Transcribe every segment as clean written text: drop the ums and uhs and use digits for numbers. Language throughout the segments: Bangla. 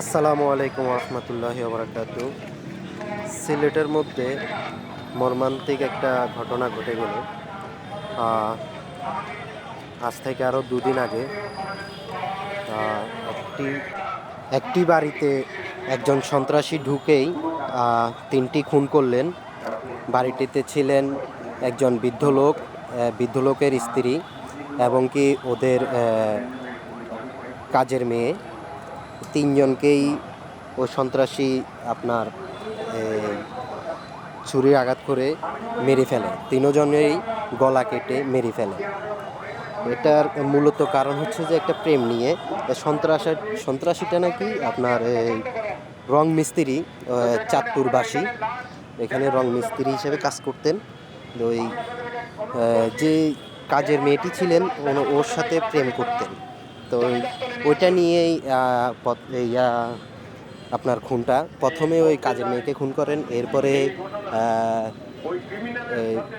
আসসালামু আলাইকুম রহমতুল্লাহি ওবরাকাতু। সিলেটের মধ্যে মর্মান্তিক একটা ঘটনা ঘটে গেল। আহ, আজ থেকে আরও দুদিন আগে আহ, একটি একটি বাড়িতে একজন সন্ত্রাসী ঢুকেই তিনটি খুন করলেন। বাড়িটিতে ছিলেন একজন বৃদ্ধ লোক, বৃদ্ধ লোকের স্ত্রী এবং কি ওদের কাজের মেয়ে। তিনজনকেই ও সন্ত্রাসী আপনার ছুরির আঘাত করে মেরে ফেলে, তিনজনেরই গলা কেটে মেরে ফেলে। এটার মূলত কারণ হচ্ছে যে একটা প্রেম নিয়ে। সন্ত্রাসীটা নাকি আপনার রং মিস্ত্রি, চাঁদপুরবাসী, এখানে রং মিস্ত্রি হিসেবে কাজ করতেন। ওই যে কাজের মেয়েটি ছিলেন ওর সাথে প্রেম করতেন। তো ওইটা নিয়েই আপনার খুনটা। প্রথমে ওই কাজের মেয়েকে খুন করেন, এরপরে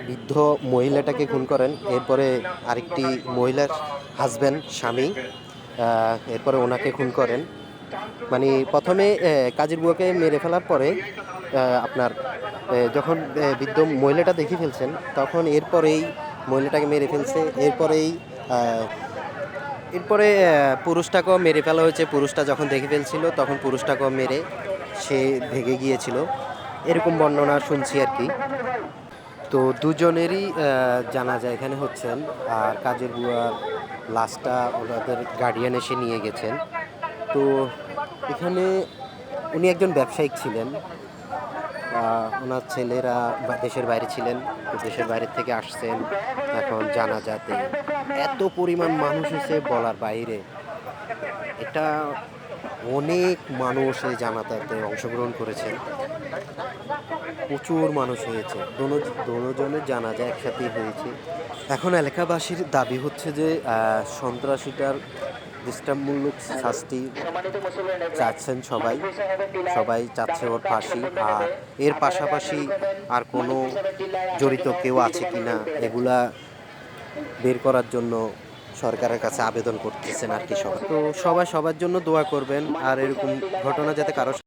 বৃদ্ধ মহিলাটাকে খুন করেন, এরপরে আরেকটি মহিলার হাজব্যান্ড, স্বামী, এরপরে ওনাকে খুন করেন। মানে প্রথমে কাজের বুয়াকে মেরে ফেলার পরে আপনার যখন বৃদ্ধ মহিলাটা দেখে ফেলছেন, তখন এরপরেই মহিলাটাকে মেরে ফেলছে। এরপরে পুরুষটাকেও মেরে ফেলা হয়েছে। পুরুষটা যখন দেখে ফেলছিল তখন পুরুষটাকেও মেরে সে ভেগে গিয়েছিল, এরকম বর্ণনা শুনছি আর কি। তো দুজনেরই জানাজা এখানে হচ্ছেন। আর কাজের বুয়ার লাশটা ওনাদের গার্ডিয়ান এসে নিয়ে গেছেন। তো এখানে উনি একজন ব্যবসায়িক ছিলেন। ওনার ছেলেরা দেশের বাইরে ছিলেন, তো দেশের বাইরে থেকে আসছেন। এখন জানাজাতে এত পরিমাণ মানুষ এসে বলার বাইরে। এটা অনেক মানুষ এই জানাজাতে অংশগ্রহণ করেছেন, প্রচুর মানুষ হয়েছে। দোনোজনের জানাজা একসাথেই হয়েছে। এখন এলাকাবাসীর দাবি হচ্ছে যে সন্ত্রাসীটার দৃষ্টান্তমূলক শাস্তি চাচ্ছেন সবাই। সবাই চাচ্ছে ওর ফাঁসি। আর এর পাশাপাশি আর কোনো জড়িত কেউ আছে কি না এগুলা বের করার জন্য সরকারের কাছে আবেদন করতেছেন আর কি সবাই। তো সবাই সবার জন্য দোয়া করবেন, আর এরকম ঘটনা যাতে কারো